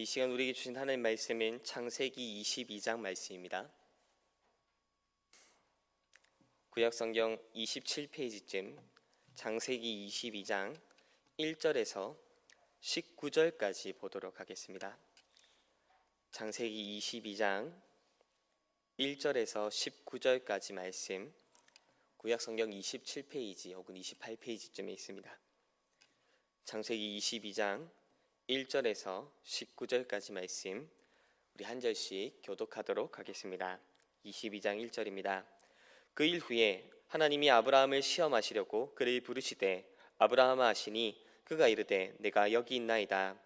이 시간 우리에게 주신 하나님 말씀은 창세기 22장 말씀입니다. 구약성경 27페이지쯤 창세기 22장 1절에서 19절까지 보도록 하겠습니다. 창세기 22장 1절에서 19절까지 말씀, 구약성경 27페이지 혹은 28페이지쯤에 있습니다. 창세기 22장 1절에서 19절까지 말씀, 우리 한 절씩 교독하도록 하겠습니다. 22장 1절입니다. 그 일 후에 하나님이 아브라함을 시험하시려고 그를 부르시되 아브라함아 하시니 그가 이르되 내가 여기 있나이다.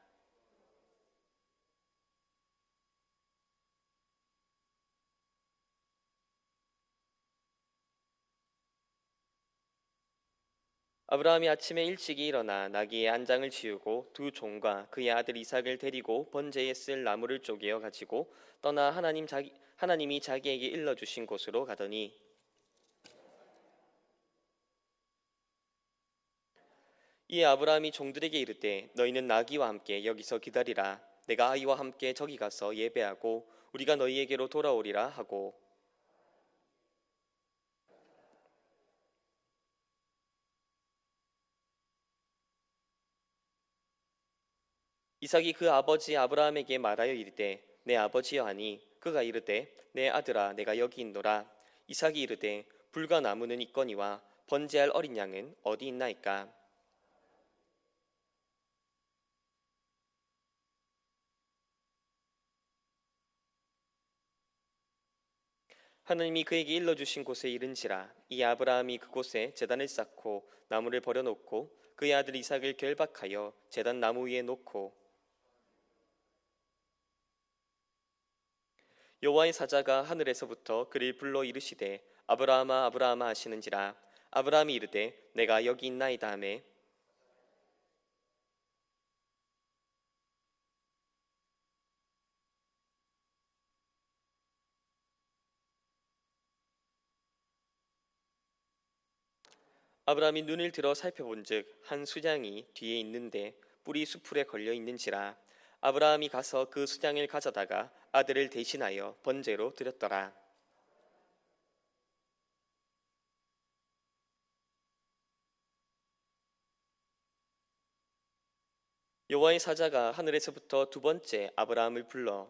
아브라함이 아침에 일찍이 일어나 나귀의 안장을 지우고 두 종과 그의 아들 이삭을 데리고 번제에 쓸 나무를 쪼개어 가지고 떠나 하나님이 자기에게 일러주신 곳으로 가더니 이에 아브라함이 종들에게 이르되 너희는 나귀와 함께 여기서 기다리라. 내가 아이와 함께 저기 가서 예배하고 우리가 너희에게로 돌아오리라 하고 이삭이 그 아버지 아브라함에게 말하여 이르되 내 아버지여 하니 그가 이르되 내 아들아 내가 여기 있노라. 이삭이 이르되 불과 나무는 있거니와 번제할 어린 양은 어디 있나이까. 하나님이 그에게 일러주신 곳에 이른지라. 이 아브라함이 그곳에 제단을 쌓고 나무를 버려놓고 그의 아들 이삭을 결박하여 제단 나무 위에 놓고 여호와의 사자가 하늘에서부터 그를 불러 이르시되 아브라함아 아브라함아 하시는지라. 아브라함이 이르되 내가 여기 있나이다 하매 아브라함이 눈을 들어 살펴본즉 한 수장이 뒤에 있는데 뿔이 수풀에 걸려 있는지라. 아브라함이 가서 그 수장을 가져다가 아들을 대신하여 번제로 드렸더라. 여호와의 사자가 하늘에서부터 두 번째 아브라함을 불러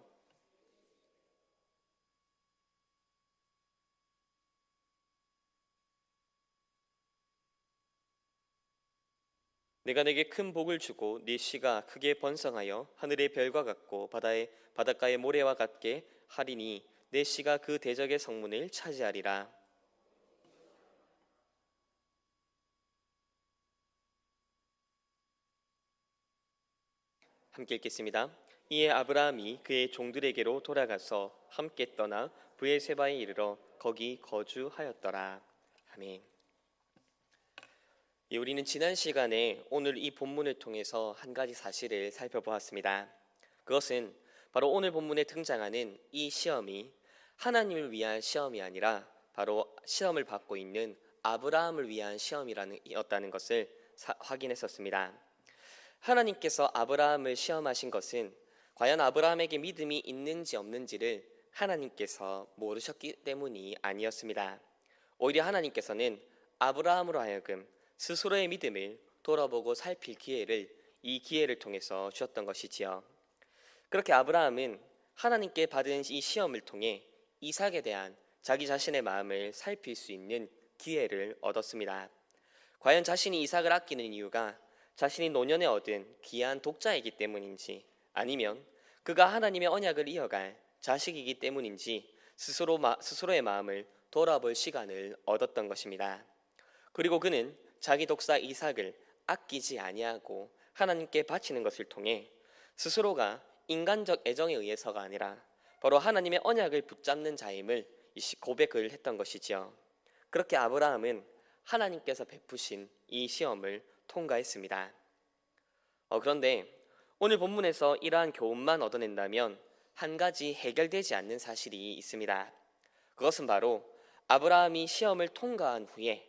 내가 내게 큰 복을 주고 네 씨가 크게 번성하여 하늘의 별과 같고 바닷가의 모래와 같게 하리니 내 씨가 그 대적의 성문을 차지하리라. 함께 읽겠습니다. 이에 아브라함이 그의 종들에게로 돌아가서 함께 떠나 브에세바에 이르러 거기 거주하였더라. 아멘. 우리는 지난 시간에 오늘 이 본문을 통해서 한 가지 사실을 살펴보았습니다. 그것은 바로 오늘 본문에 등장하는 이 시험이 하나님을 위한 시험이 아니라 바로 시험을 받고 있는 아브라함을 위한 시험이었다는 것을 확인했었습니다. 하나님께서 아브라함을 시험하신 것은 과연 아브라함에게 믿음이 있는지 없는지를 하나님께서 모르셨기 때문이 아니었습니다. 오히려 하나님께서는 아브라함으로 하여금 스스로의 믿음을 돌아보고 살필 이 기회를 통해서 주셨던 것이지요. 그렇게 아브라함은 하나님께 받은 이 시험을 통해 이삭에 대한 자기 자신의 마음을 살필 수 있는 기회를 얻었습니다. 과연 자신이 이삭을 아끼는 이유가 자신이 노년에 얻은 귀한 독자이기 때문인지 아니면 그가 하나님의 언약을 이어갈 자식이기 때문인지 스스로의 마음을 돌아볼 시간을 얻었던 것입니다. 그리고 그는 자기 독사 이삭을 아끼지 아니하고 하나님께 바치는 것을 통해 스스로가 인간적 애정에 의해서가 아니라 바로 하나님의 언약을 붙잡는 자임을 고백을 했던 것이지요. 그렇게 아브라함은 하나님께서 베푸신 이 시험을 통과했습니다. 그런데 오늘 본문에서 이러한 교훈만 얻어낸다면 한 가지 해결되지 않는 사실이 있습니다. 그것은 바로 아브라함이 시험을 통과한 후에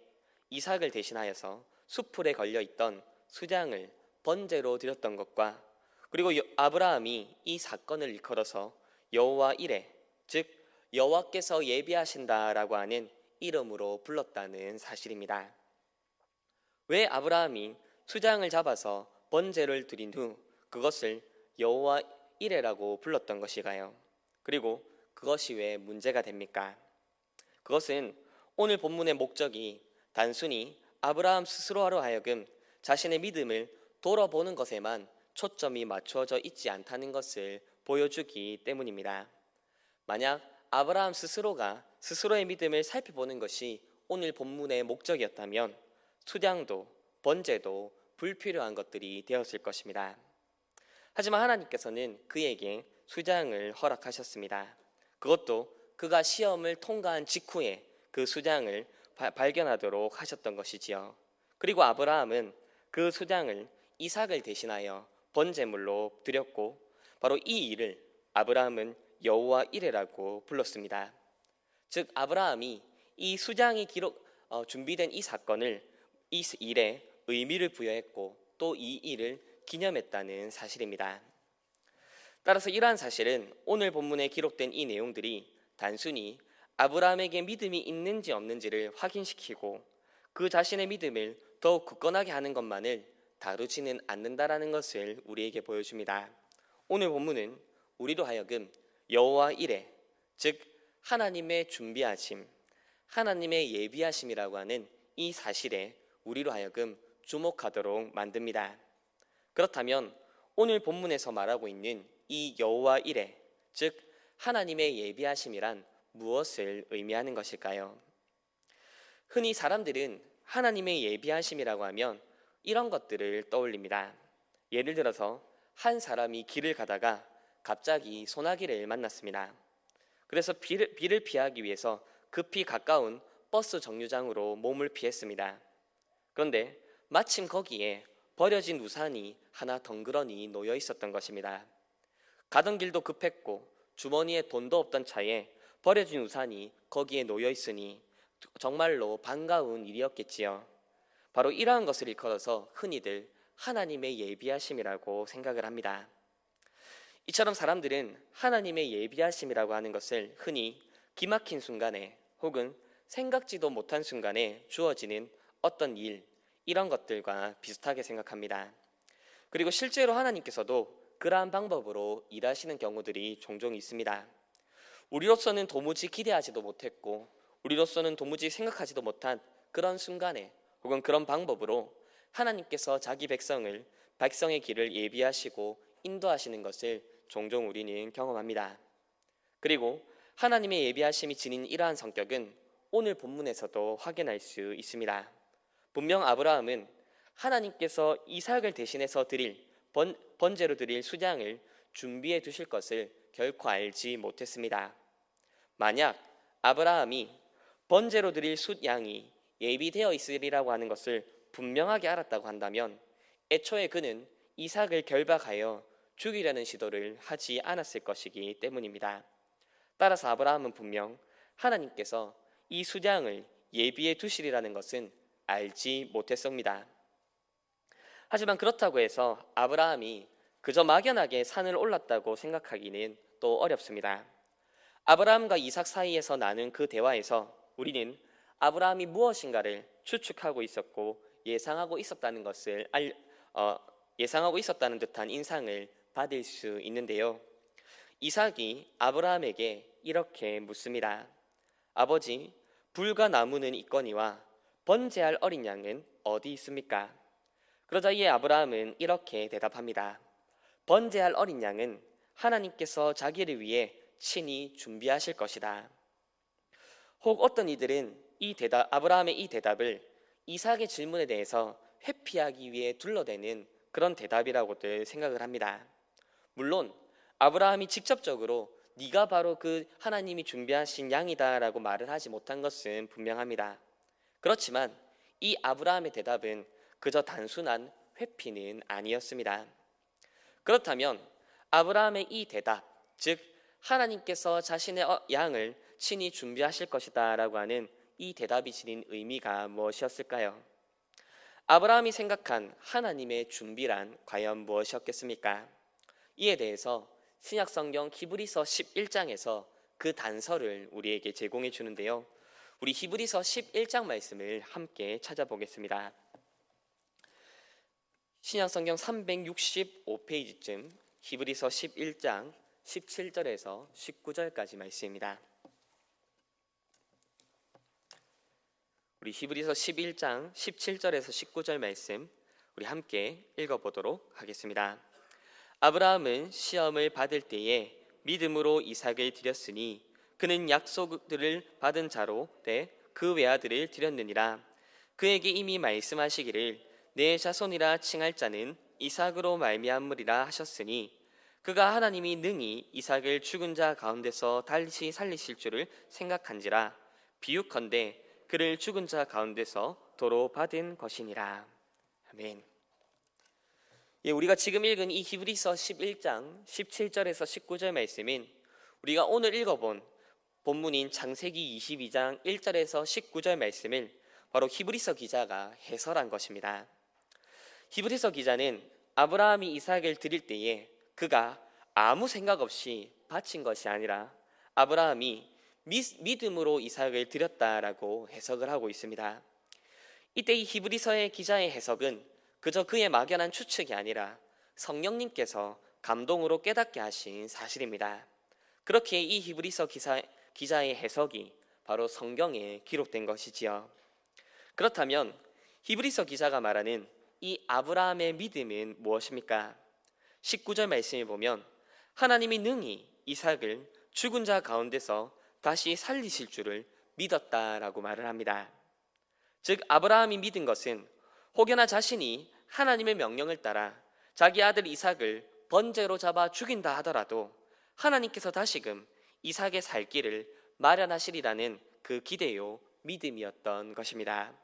이삭을 대신하여서 수풀에 걸려있던 수장을 번제로 드렸던 것과 그리고 아브라함이 이 사건을 일컬어서 여호와 이레, 즉 여호와께서 예비하신다라고 하는 이름으로 불렀다는 사실입니다. 왜 아브라함이 수장을 잡아서 번제를 드린 후 그것을 여호와 이레라고 불렀던 것일까요? 그리고 그것이 왜 문제가 됩니까? 그것은 오늘 본문의 목적이 단순히 아브라함 스스로로 하여금 자신의 믿음을 돌아보는 것에만 초점이 맞춰져 있지 않다는 것을 보여주기 때문입니다. 만약 아브라함 스스로가 스스로의 믿음을 살펴보는 것이 오늘 본문의 목적이었다면 수장도 번제도 불필요한 것들이 되었을 것입니다. 하지만 하나님께서는 그에게 수장을 허락하셨습니다. 그것도 그가 시험을 통과한 직후에 그 수장을 발견하도록 하셨던 것이지요. 그리고 아브라함은 그 수장을 이삭을 대신하여 번제물로 드렸고 바로 이 일을 아브라함은 여호와 이레라고 불렀습니다. 즉 아브라함이 이 수장이 준비된 이 사건을 이 일에 의미를 부여했고 또 이 일을 기념했다는 사실입니다. 따라서 이러한 사실은 오늘 본문에 기록된 이 내용들이 단순히 아브라함에게 믿음이 있는지 없는지를 확인시키고 그 자신의 믿음을 더욱 굳건하게 하는 것만을 다루지는 않는다라는 것을 우리에게 보여줍니다. 오늘 본문은 우리로 하여금 여호와 이레, 즉 하나님의 준비하심, 하나님의 예비하심이라고 하는 이 사실에 우리로 하여금 주목하도록 만듭니다. 그렇다면 오늘 본문에서 말하고 있는 이 여호와 이레, 즉 하나님의 예비하심이란 무엇을 의미하는 것일까요? 흔히 사람들은 하나님의 예비하심이라고 하면 이런 것들을 떠올립니다. 예를 들어서 한 사람이 길을 가다가 갑자기 소나기를 만났습니다. 그래서 비를 피하기 위해서 급히 가까운 버스 정류장으로 몸을 피했습니다. 그런데 마침 거기에 버려진 우산이 하나 덩그러니 놓여 있었던 것입니다. 가던 길도 급했고 주머니에 돈도 없던 차에 버려진 우산이 거기에 놓여 있으니 정말로 반가운 일이었겠지요. 바로 이러한 것을 일컬어서 흔히들 하나님의 예비하심이라고 생각을 합니다. 이처럼 사람들은 하나님의 예비하심이라고 하는 것을 흔히 기막힌 순간에 혹은 생각지도 못한 순간에 주어지는 어떤 일, 이런 것들과 비슷하게 생각합니다. 그리고 실제로 하나님께서도 그러한 방법으로 일하시는 경우들이 종종 있습니다. 우리로서는 도무지 기대하지도 못했고 우리로서는 도무지 생각하지도 못한 그런 순간에 혹은 그런 방법으로 하나님께서 자기 백성의 길을 예비하시고 인도하시는 것을 종종 우리는 경험합니다. 그리고 하나님의 예비하심이 지닌 이러한 성격은 오늘 본문에서도 확인할 수 있습니다. 분명 아브라함은 하나님께서 이삭을 대신해서 번제로 드릴 수장을 준비해 두실 것을 결코 알지 못했습니다. 만약 아브라함이 번제로 드릴 숫양이 예비되어 있으리라고 하는 것을 분명하게 알았다고 한다면 애초에 그는 이삭을 결박하여 죽이려는 시도를 하지 않았을 것이기 때문입니다. 따라서 아브라함은 분명 하나님께서 이 수장을 예비해 두시리라는 것은 알지 못했습니다. 하지만 그렇다고 해서 아브라함이 그저 막연하게 산을 올랐다고 생각하기는 또 어렵습니다. 아브라함과 이삭 사이에서 나눈 그 대화에서 우리는 아브라함이 무엇인가를 추측하고 있었고 예상하고 있었다는 듯한 인상을 받을 수 있는데요. 이삭이 아브라함에게 이렇게 묻습니다. 아버지, 불과 나무는 있거니와 번제할 어린 양은 어디 있습니까? 그러자 이에 아브라함은 이렇게 대답합니다. 번제할 어린 양은 하나님께서 자기를 위해 친히 준비하실 것이다. 혹 어떤 이들은 아브라함의 이 대답을 이삭의 질문에 대해서 회피하기 위해 둘러대는 그런 대답이라고들 생각을 합니다. 물론 아브라함이 직접적으로 네가 바로 그 하나님이 준비하신 양이다라고 말을 하지 못한 것은 분명합니다. 그렇지만 이 아브라함의 대답은 그저 단순한 회피는 아니었습니다. 그렇다면 아브라함의 이 대답, 즉 하나님께서 자신의 양을 친히 준비하실 것이다 라고 하는 이 대답이 지닌 의미가 무엇이었을까요? 아브라함이 생각한 하나님의 준비란 과연 무엇이었겠습니까? 이에 대해서 신약성경 히브리서 11장에서 그 단서를 우리에게 제공해 주는데요. 우리 히브리서 11장 말씀을 함께 찾아보겠습니다. 신약성경 365페이지쯤 히브리서 11장 17절에서 19절까지 말씀입니다. 우리 히브리서 11장 17절에서 19절 말씀 우리 함께 읽어보도록 하겠습니다. 아브라함은 시험을 받을 때에 믿음으로 이삭을 드렸으니 그는 약속들을 받은 자로 돼 그 외아들을 드렸느니라. 그에게 이미 말씀하시기를 내 자손이라 칭할 자는 이삭으로 말미암으리라 하셨으니 그가 하나님이 능히 이삭을 죽은 자 가운데서 다시 살리실 줄을 생각한지라. 비유컨대 그를 죽은 자 가운데서 도로 받은 것이니라. 아멘. 우리가 지금 읽은 이 히브리서 11장 17절에서 19절 말씀은 우리가 오늘 읽어본 본문인 창세기 22장 1절에서 19절 말씀을 바로 히브리서 기자가 해설한 것입니다. 히브리서 기자는 아브라함이 이삭을 드릴 때에 그가 아무 생각 없이 바친 것이 아니라 아브라함이 믿음으로 이삭을 드렸다라고 해석을 하고 있습니다. 이때 이 히브리서의 기자의 해석은 그저 그의 막연한 추측이 아니라 성령님께서 감동으로 깨닫게 하신 사실입니다. 그렇게 이 히브리서 기자의 해석이 바로 성경에 기록된 것이지요. 그렇다면 히브리서 기자가 말하는 이 아브라함의 믿음은 무엇입니까? 19절 말씀을 보면 하나님이 능히 이삭을 죽은 자 가운데서 다시 살리실 줄을 믿었다라고 말을 합니다. 즉 아브라함이 믿은 것은 혹여나 자신이 하나님의 명령을 따라 자기 아들 이삭을 번제로 잡아 죽인다 하더라도 하나님께서 다시금 이삭의 살 길을 마련하시리라는 그 기대요 믿음이었던 것입니다.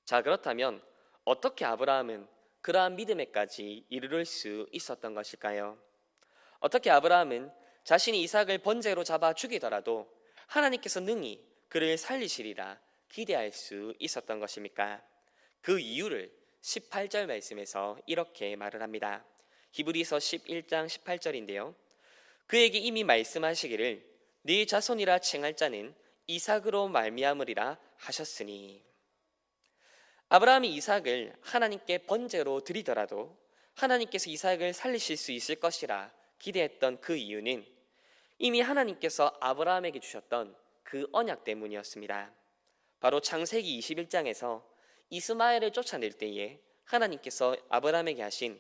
자, 그렇다면 어떻게 아브라함은 그러한 믿음에까지 이르를 수 있었던 것일까요? 어떻게 아브라함은 자신이 이삭을 번제로 잡아 죽이더라도 하나님께서 능히 그를 살리시리라 기대할 수 있었던 것입니까? 그 이유를 18절 말씀에서 이렇게 말을 합니다. 히브리서 11장 18절인데요. 그에게 이미 말씀하시기를 네 자손이라 칭할 자는 이삭으로 말미암으리라 하셨으니. 아브라함이 이삭을 하나님께 번제로 드리더라도 하나님께서 이삭을 살리실 수 있을 것이라 기대했던 그 이유는 이미 하나님께서 아브라함에게 주셨던 그 언약 때문이었습니다. 바로 창세기 21장에서 이스마엘을 쫓아낼 때에 하나님께서 아브라함에게 하신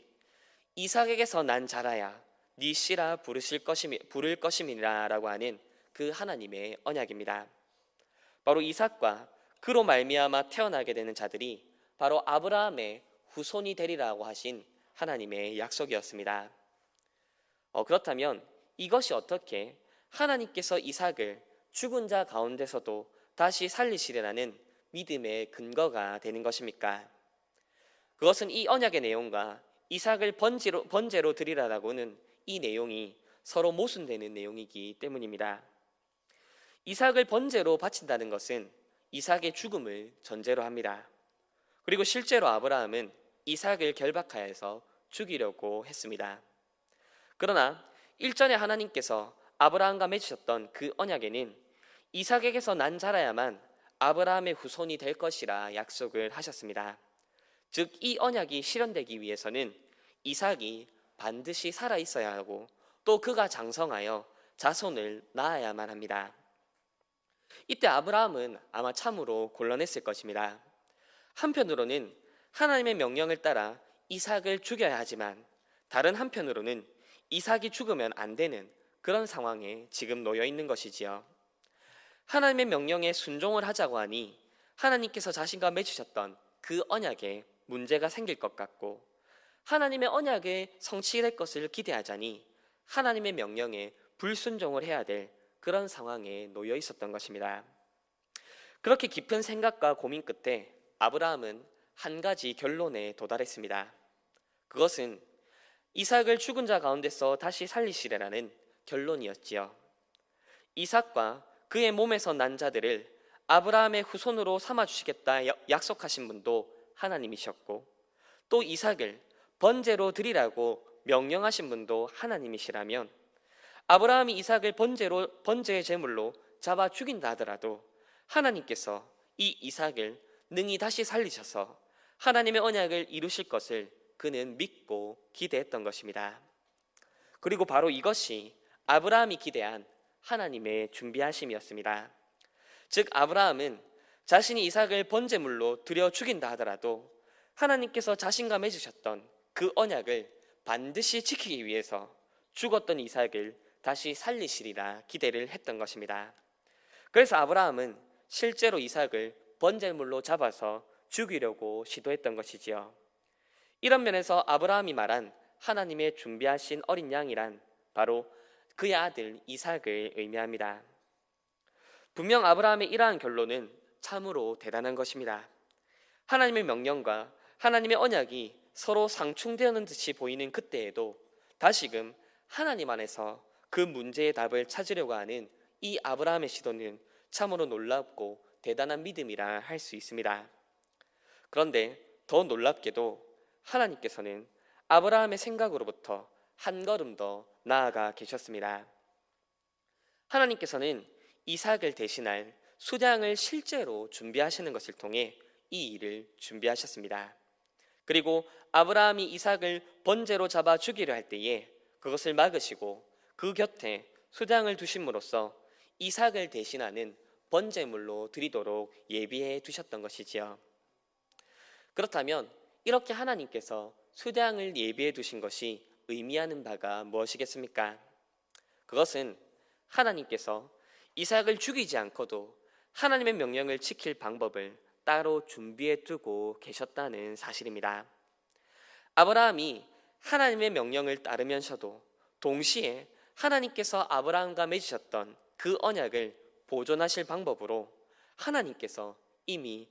이삭에게서 난 자라야 네 씨라 부를 것임이라 라고 하는 그 하나님의 언약입니다. 바로 이삭과 그로 말미암아 태어나게 되는 자들이 바로 아브라함의 후손이 되리라고 하신 하나님의 약속이었습니다. 그렇다면 이것이 어떻게 하나님께서 이삭을 죽은 자 가운데서도 다시 살리시리라는 믿음의 근거가 되는 것입니까? 그것은 이 언약의 내용과 이삭을 번제로 드리라라고는 이 내용이 서로 모순되는 내용이기 때문입니다. 이삭을 번제로 바친다는 것은 이삭의 죽음을 전제로 합니다. 그리고 실제로 아브라함은 이삭을 결박하여서 죽이려고 했습니다. 그러나 일전에 하나님께서 아브라함과 맺으셨던 그 언약에는 이삭에게서 난 자라야만 아브라함의 후손이 될 것이라 약속을 하셨습니다. 즉 이 언약이 실현되기 위해서는 이삭이 반드시 살아 있어야 하고 또 그가 장성하여 자손을 낳아야만 합니다. 이때 아브라함은 아마 참으로 곤란했을 것입니다. 한편으로는 하나님의 명령을 따라 이삭을 죽여야 하지만 다른 한편으로는 이삭이 죽으면 안 되는 그런 상황에 지금 놓여 있는 것이지요. 하나님의 명령에 순종을 하자고 하니 하나님께서 자신과 맺으셨던 그 언약에 문제가 생길 것 같고 하나님의 언약에 성취될 것을 기대하자니 하나님의 명령에 불순종을 해야 될 그런 상황에 놓여 있었던 것입니다. 그렇게 깊은 생각과 고민 끝에 아브라함은 한 가지 결론에 도달했습니다. 그것은 이삭을 죽은 자 가운데서 다시 살리시리라는 결론이었지요. 이삭과 그의 몸에서 난 자들을 아브라함의 후손으로 삼아주시겠다 약속하신 분도 하나님이셨고 또 이삭을 번제로 드리라고 명령하신 분도 하나님이시라면 아브라함이 이삭을 번제의 제물로 잡아 죽인다 하더라도 하나님께서 이 이삭을 능히 다시 살리셔서 하나님의 언약을 이루실 것을 그는 믿고 기대했던 것입니다. 그리고 바로 이것이 아브라함이 기대한 하나님의 준비하심이었습니다. 즉 아브라함은 자신이 이삭을 번제물로 드려 죽인다 하더라도 하나님께서 자신과 맺으셨던 그 언약을 반드시 지키기 위해서 죽었던 이삭을 다시 살리시리라 기대를 했던 것입니다. 그래서 아브라함은 실제로 이삭을 번제물로 잡아서 죽이려고 시도했던 것이지요. 이런 면에서 아브라함이 말한 하나님의 준비하신 어린 양이란 바로 그의 아들 이삭을 의미합니다. 분명 아브라함의 이러한 결론은 참으로 대단한 것입니다. 하나님의 명령과 하나님의 언약이 서로 상충되는 듯이 보이는 그때에도 다시금 하나님 안에서 그 문제의 답을 찾으려고 하는 이 아브라함의 시도는 참으로 놀랍고 대단한 믿음이라 할 수 있습니다. 그런데 더 놀랍게도 하나님께서는 아브라함의 생각으로부터 한 걸음 더 나아가 계셨습니다. 하나님께서는 이삭을 대신할 수량을 실제로 준비하시는 것을 통해 이 일을 준비하셨습니다. 그리고 아브라함이 이삭을 번제로 잡아 죽이려 할 때에 그것을 막으시고 그 곁에 수량을 두심으로써 이삭을 대신하는 번제물로 드리도록 예비해 두셨던 것이지요. 그렇다면 이렇게 하나님께서 수량을 예비해 두신 것이 의미하는 바가 무엇이겠습니까? 그것은 하나님께서 이삭을 죽이지 않고도 하나님의 명령을 지킬 방법을 따로 준비해 두고 계셨다는 사실입니다. 아브라함이 하나님의 명령을 따르면서도 동시에 하나님께서 아브라함과 맺으셨던 그 언약을 보존하실 방법으로 하나님께서 이미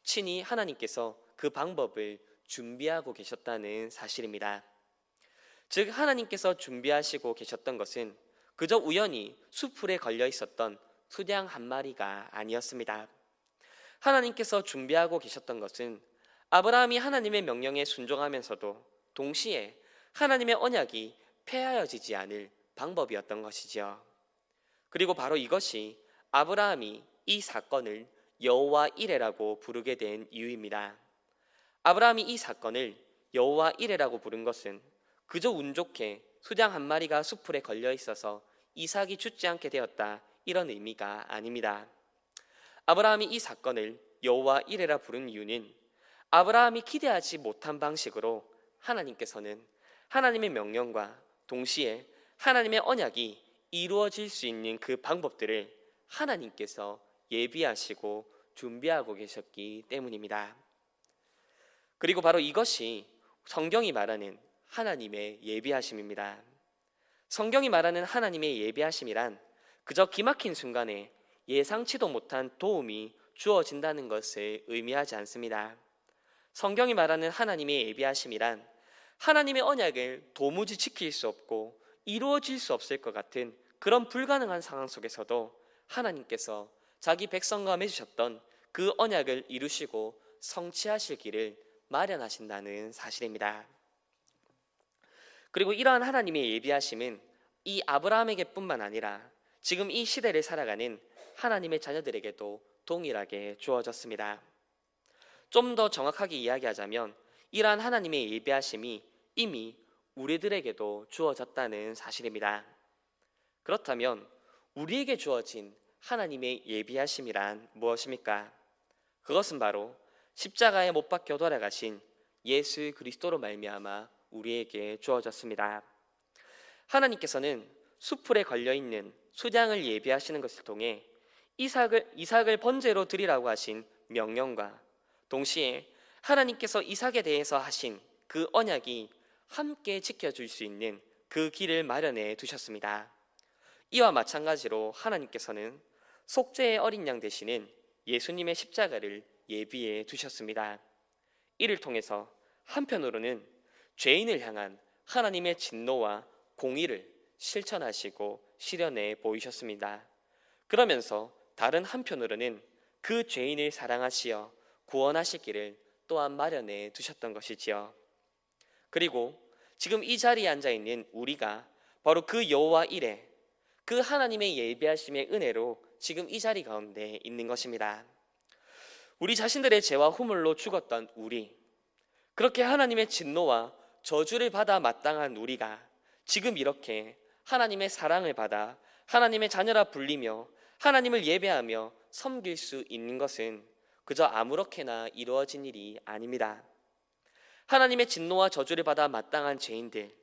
친히 하나님께서 그 방법을 준비하고 계셨다는 사실입니다. 즉 하나님께서 준비하시고 계셨던 것은 그저 우연히 수풀에 걸려 있었던 수량 한 마리가 아니었습니다. 하나님께서 준비하고 계셨던 것은 아브라함이 하나님의 명령에 순종하면서도 동시에 하나님의 언약이 폐하여지지 않을 방법이었던 것이지요. 그리고 바로 이것이 아브라함이 이 사건을 여호와 이레라고 부르게 된 이유입니다. 아브라함이 이 사건을 여호와 이레라고 부른 것은 그저 운 좋게 수장 한 마리가 수풀에 걸려 있어서 이삭이 죽지 않게 되었다 이런 의미가 아닙니다. 아브라함이 이 사건을 여호와 이레라 부른 이유는 아브라함이 기대하지 못한 방식으로 하나님께서는 하나님의 명령과 동시에 하나님의 언약이 이루어질 수 있는 그 방법들을 하나님께서 예비하시고 준비하고 계셨기 때문입니다. 그리고 바로 이것이 성경이 말하는 하나님의 예비하심입니다. 성경이 말하는 하나님의 예비하심이란 그저 기막힌 순간에 예상치도 못한 도움이 주어진다는 것을 의미하지 않습니다. 성경이 말하는 하나님의 예비하심이란 하나님의 언약을 도무지 지킬 수 없고 이루어질 수 없을 것 같은 그런 불가능한 상황 속에서도 하나님께서 자기 백성과 맺으셨던 그 언약을 이루시고 성취하실 길을 마련하신다는 사실입니다. 그리고 이러한 하나님의 예비하심은 이 아브라함에게 뿐만 아니라 지금 이 시대를 살아가는 하나님의 자녀들에게도 동일하게 주어졌습니다. 좀 더 정확하게 이야기하자면 이러한 하나님의 예비하심이 이미 우리들에게도 주어졌다는 사실입니다. 그렇다면 우리에게 주어진 하나님의 예비하심이란 무엇입니까? 그것은 바로 십자가에 못 박혀 돌아가신 예수 그리스도로 말미암아 우리에게 주어졌습니다. 하나님께서는 수풀에 걸려있는 수장을 예비하시는 것을 통해 이삭을 번제로 드리라고 하신 명령과 동시에 하나님께서 이삭에 대해서 하신 그 언약이 함께 지켜줄 수 있는 그 길을 마련해 두셨습니다. 이와 마찬가지로 하나님께서는 속죄의 어린 양 되시는 예수님의 십자가를 예비해 두셨습니다. 이를 통해서 한편으로는 죄인을 향한 하나님의 진노와 공의를 실천하시고 실현해 보이셨습니다. 그러면서 다른 한편으로는 그 죄인을 사랑하시어 구원하실 길을 또한 마련해 두셨던 것이지요. 그리고 지금 이 자리에 앉아 있는 우리가 바로 그 여호와 이레, 그 하나님의 예비하심의 은혜로 지금 이 자리 가운데 있는 것입니다. 우리 자신들의 죄와 후물로 죽었던 우리, 그렇게 하나님의 진노와 저주를 받아 마땅한 우리가 지금 이렇게 하나님의 사랑을 받아 하나님의 자녀라 불리며 하나님을 예배하며 섬길 수 있는 것은 그저 아무렇게나 이루어진 일이 아닙니다. 하나님의 진노와 저주를 받아 마땅한 죄인들,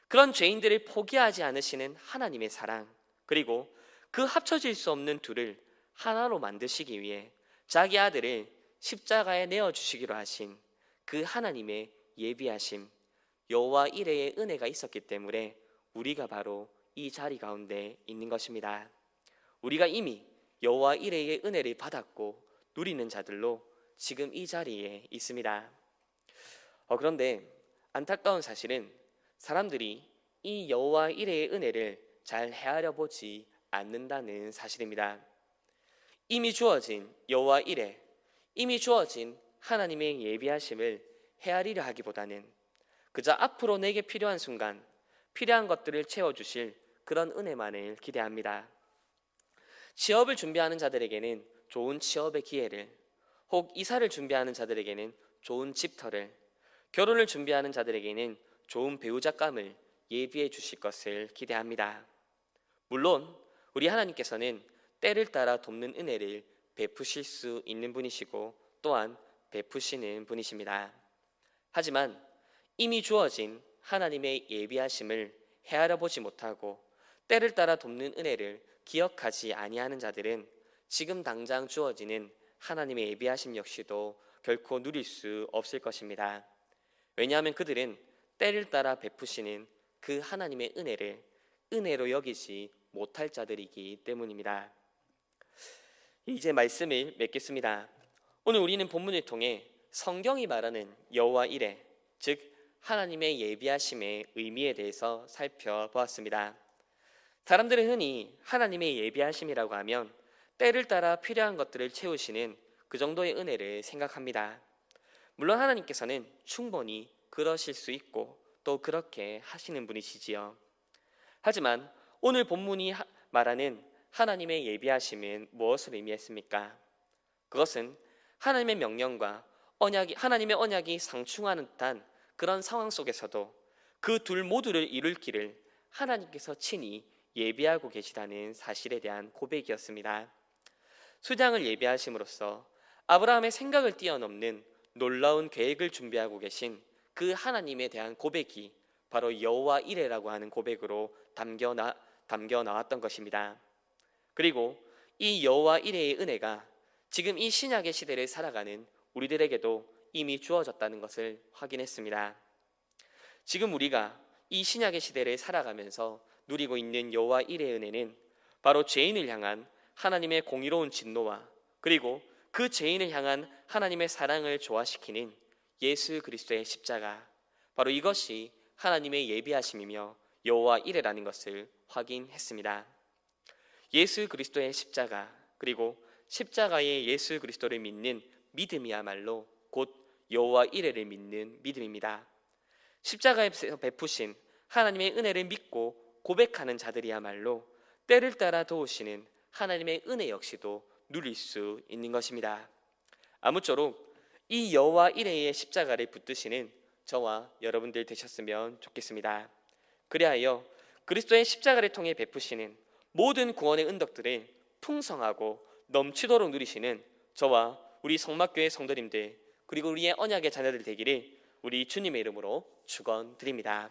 그런 죄인들을 포기하지 않으시는 하나님의 사랑, 그리고 그 합쳐질 수 없는 둘을 하나로 만드시기 위해 자기 아들을 십자가에 내어주시기로 하신 그 하나님의 예비하심, 여호와 이레의 은혜가 있었기 때문에 우리가 바로 이 자리 가운데 있는 것입니다. 우리가 이미 여호와 이레의 은혜를 받았고 누리는 자들로 지금 이 자리에 있습니다. 그런데 안타까운 사실은 사람들이 이 여호와 이레의 은혜를 잘 헤아려 보지 않는다는 사실입니다. 이미 주어진 여호와 이레, 이미 주어진 하나님의 예비하심을 헤아리려 하기보다는 그저 앞으로 내게 필요한 순간 필요한 것들을 채워주실 그런 은혜만을 기대합니다. 취업을 준비하는 자들에게는 좋은 취업의 기회를, 혹 이사를 준비하는 자들에게는 좋은 집터를, 결혼을 준비하는 자들에게는 좋은 배우자감을 예비해 주실 것을 기대합니다. 물론 우리 하나님께서는 때를 따라 돕는 은혜를 베푸실 수 있는 분이시고 또한 베푸시는 분이십니다. 하지만 이미 주어진 하나님의 예비하심을 헤아려 보지 못하고 때를 따라 돕는 은혜를 기억하지 아니하는 자들은 지금 당장 주어지는 하나님의 예비하심 역시도 결코 누릴 수 없을 것입니다. 왜냐하면 그들은 때를 따라 베푸시는 그 하나님의 은혜를 은혜로 여기지 못할 자들이기 때문입니다. 이제 말씀을 맺겠습니다. 오늘 우리는 본문을 통해 성경이 말하는 여호와 이레, 즉 하나님의 예비하심의 의미에 대해서 살펴보았습니다. 사람들은 흔히 하나님의 예비하심이라고 하면 때를 따라 필요한 것들을 채우시는 그 정도의 은혜를 생각합니다. 물론 하나님께서는 충분히 그러실 수 있고 또 그렇게 하시는 분이시지요. 하지만 오늘 본문이 말하는 하나님의 예비하심은 무엇을 의미했습니까? 그것은 하나님의 명령과 하나님의 언약이 상충하는 듯한 그런 상황 속에서도 그 둘 모두를 이룰 길을 하나님께서 친히 예비하고 계시다는 사실에 대한 고백이었습니다. 수장을 예비하심으로써 아브라함의 생각을 뛰어넘는 놀라운 계획을 준비하고 계신 그 하나님에 대한 고백이 바로 여호와 이레라고 하는 고백으로 담겨 나왔던 것입니다. 그리고 이 여호와 이레의 은혜가 지금 이 신약의 시대를 살아가는 우리들에게도 이미 주어졌다는 것을 확인했습니다. 지금 우리가 이 신약의 시대를 살아가면서 누리고 있는 여호와 이레의 은혜는 바로 죄인을 향한 하나님의 공의로운 진노와 그리고 그 죄인을 향한 하나님의 사랑을 조화시키는 예수 그리스도의 십자가, 바로 이것이 하나님의 예비하심이며 여호와 이레라는 것을 확인했습니다. 예수 그리스도의 십자가, 그리고 십자가의 예수 그리스도를 믿는 믿음이야말로 곧 여호와 이레를 믿는 믿음입니다. 십자가에서 베푸신 하나님의 은혜를 믿고 고백하는 자들이야말로 때를 따라 도우시는 하나님의 은혜 역시도 누릴 수 있는 것입니다. 아무쪼록 이 여호와 이레의 십자가를 붙드시는 저와 여러분들 되셨으면 좋겠습니다. 그리하여 그리스도의 십자가를 통해 베푸시는 모든 구원의 은덕들을 풍성하고 넘치도록 누리시는 저와 우리 성막교회 성도님들 그리고 우리의 언약의 자녀들 되기를 우리 주님의 이름으로 축원드립니다.